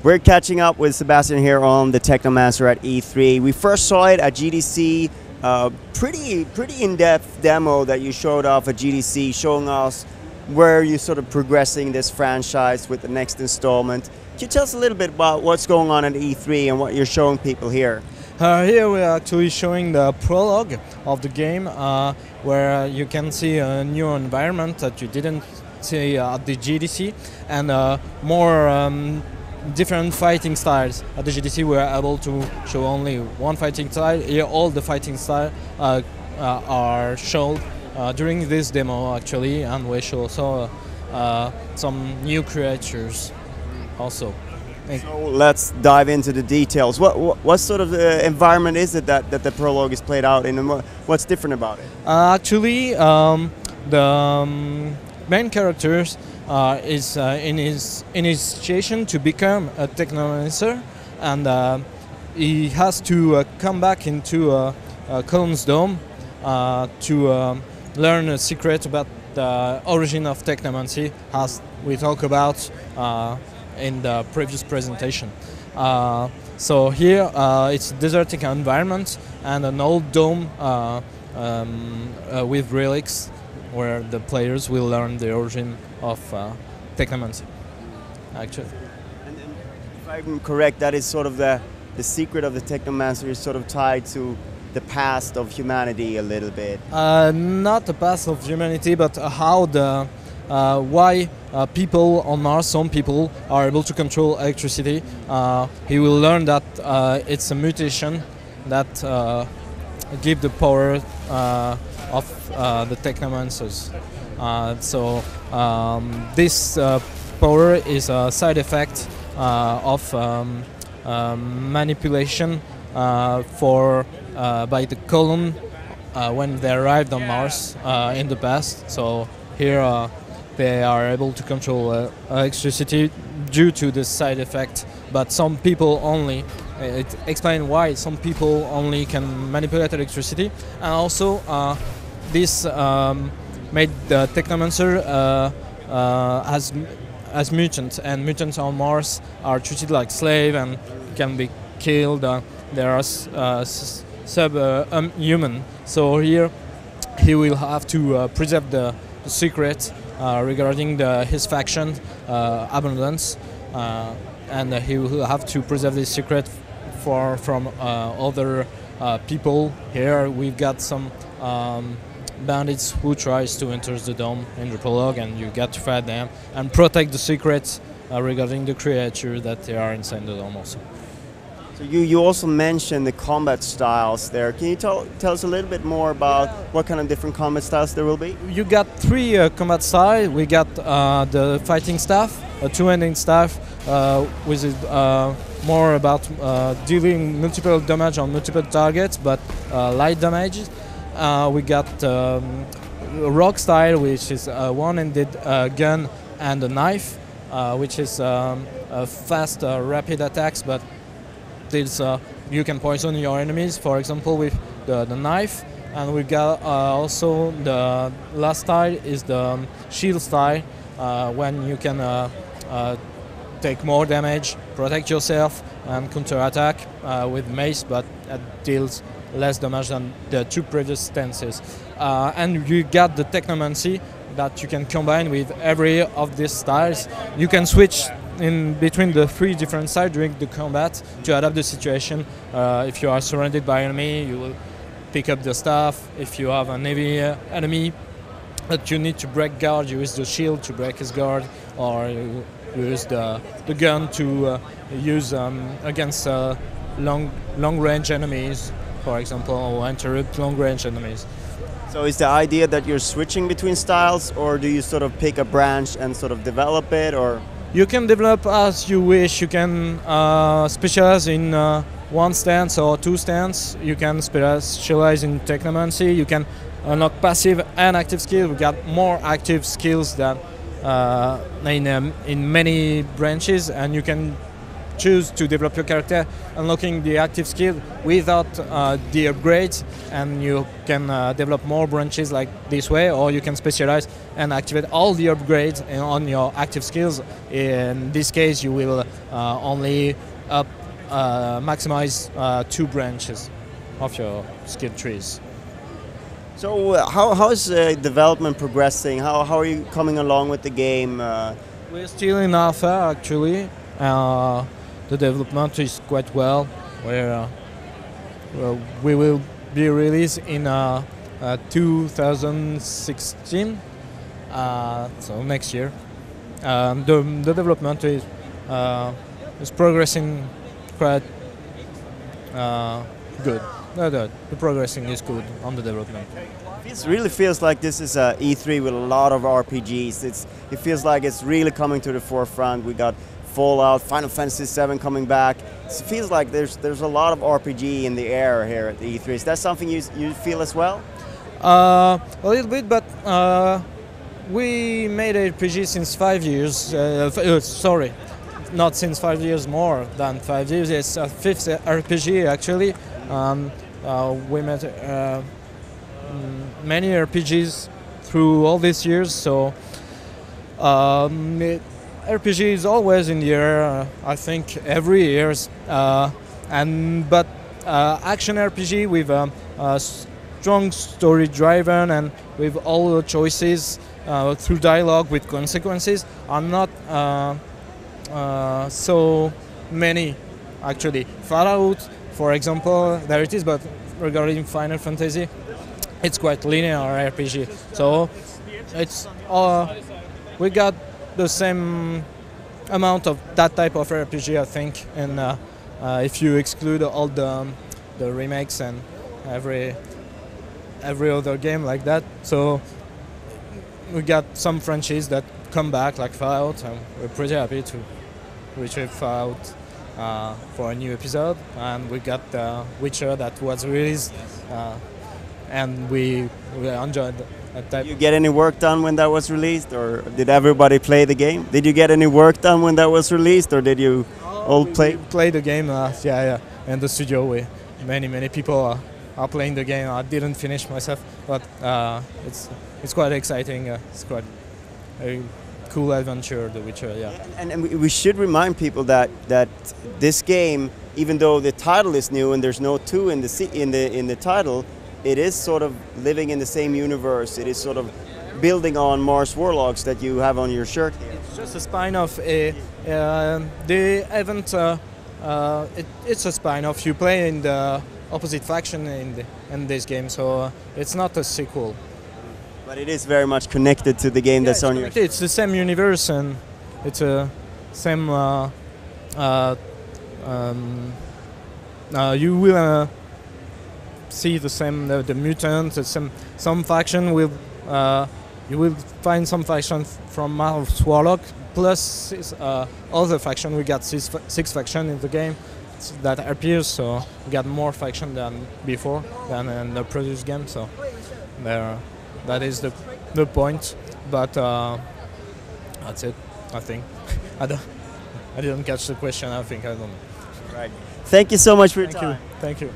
We're catching up with Sebastien here on the Technomancer at E3. We first saw it at GDC, pretty in-depth demo that you showed off at GDC, showing us where you're sort of progressing this franchise with the next installment. Can you tell us a little bit about what's going on at E3 and what you're showing people here? Here we are actually showing the prologue of the game, where you can see a new environment that you didn't see at the GDC, and more different fighting styles. At the GDC we were able to show only one fighting style. Here all the fighting styles are shown during this demo actually, and we show also some new creatures also. So let's dive into the details. What sort of environment is it that the prologue is played out in, and what's different about it? Actually, the main characters is in his initiation to become a Technomancer, and he has to come back into Colon's Dome to learn a secret about the origin of Technomancy, as we talked about in the previous presentation. So here it's a desertic environment and an old dome with relics, where the players will learn the origin of Technomancy, actually. And if I'm correct, that is sort of the secret of the Technomancer is sort of tied to the past of humanity a little bit. Not the past of humanity, but how the why people on Mars, some people, are able to control electricity. He will learn that it's a mutation that give the power of the Technomancers. So this power is a side effect of manipulation by the colon when they arrived on Mars in the past. So here they are able to control electricity due to this side effect, but some people only. It explains why some people only can manipulate electricity, and also this made the Technomancer as mutants, and mutants on Mars are treated like slaves and can be killed. They are subhuman. So here he will have to preserve the secret regarding his faction, Abundance, and he will have to preserve this secret from other people. Here we've got some bandits who tries to enter the dome in the prologue, and you get to fight them and protect the secrets regarding the creature that they are inside the dome also. So you also mentioned the combat styles there. Can you tell us a little bit more about what kind of different combat styles there will be? You got three combat styles. We got the fighting staff, a two-handed staff, which is more about dealing multiple damage on multiple targets, but light damage. We got a rock style, which is a one-handed gun and a knife, which is fast, rapid attacks, but you can poison your enemies, for example, with the knife. And we got also the last style is the shield style, when you can take more damage, protect yourself, and counterattack with mace, but it deals less damage than the two previous stances. And you got the Technomancy that you can combine with every of these styles. You can switch in between the three different styles during the combat to adapt the situation. If you are surrounded by enemy, you will pick up the staff. If you have an heavy enemy that you need to break guard, you use the shield to break his guard, or you use the gun to use against long-range enemies, for example, or interrupt long-range enemies. So is the idea that you're switching between styles, or do you sort of pick a branch and sort of develop it, or? You can develop as you wish. You can specialize in one stance or two stance. You can specialize in Technomancy. You can unlock passive and active skills. We got more active skills than in many branches, and you can choose to develop your character, unlocking the active skill without the upgrades, and you can develop more branches like this way, or you can specialize and activate all the upgrades on your active skills. In this case, you will only maximize 2 branches of your skill trees. So how is development progressing? How are you coming along with the game? We're still in alpha, actually. The development is quite well. We will be released in 2016, so next year. The development is progressing quite good. The progressing is good on the development. It really feels like this is a E3 with a lot of RPGs. It feels like it's really coming to the forefront. We got Fallout, Final Fantasy VII coming back. It feels like there's a lot of RPG in the air here at the E3. Is that something you feel as well? A little bit, but we made RPG since 5 years. Sorry, not since 5 years, more than 5 years. It's a 5th RPG actually. We made many RPGs through all these years, so RPG is always in the air. I think every year, but action RPG with a strong story driven and with all the choices through dialogue with consequences are not so many actually. Fallout, for example, there it is, but regarding Final Fantasy, it's quite linear RPG. So it's we got the same amount of that type of RPG, I think, and if you exclude all the remakes and every other game like that, so we got some franchises that come back like Fallout, and we're pretty happy to retrieve Fallout for a new episode, and we got The Witcher that was released, and we enjoyed that type. Did you get any work done when that was released, or did everybody play the game? Did you get any work done when that was released, or did you all play? We play the game, yeah, in the studio. Many people are playing the game. I didn't finish myself, but it's quite exciting. It's quite a cool adventure, The Witcher, yeah. And we should remind people that this game, even though the title is new and there's no 2 in the title, it is sort of living in the same universe. It is sort of building on Mars Warlocks that you have on your shirt here. It's just a spin-off. The event, it's a spin-off. You play in the opposite faction in this game, so it's not a sequel. But it is very much connected to the game that's on your shirt. It's the same universe, and it's a same. You will see the same the mutants. Some faction will you will find some faction from Mars Warlock plus other faction. We got six faction in the game that appears, so we got more faction than before than in the previous game. So that is the point. But that's it, I think. I didn't catch the question. I think I don't know. Right. Thank you so much for your time. Thank you.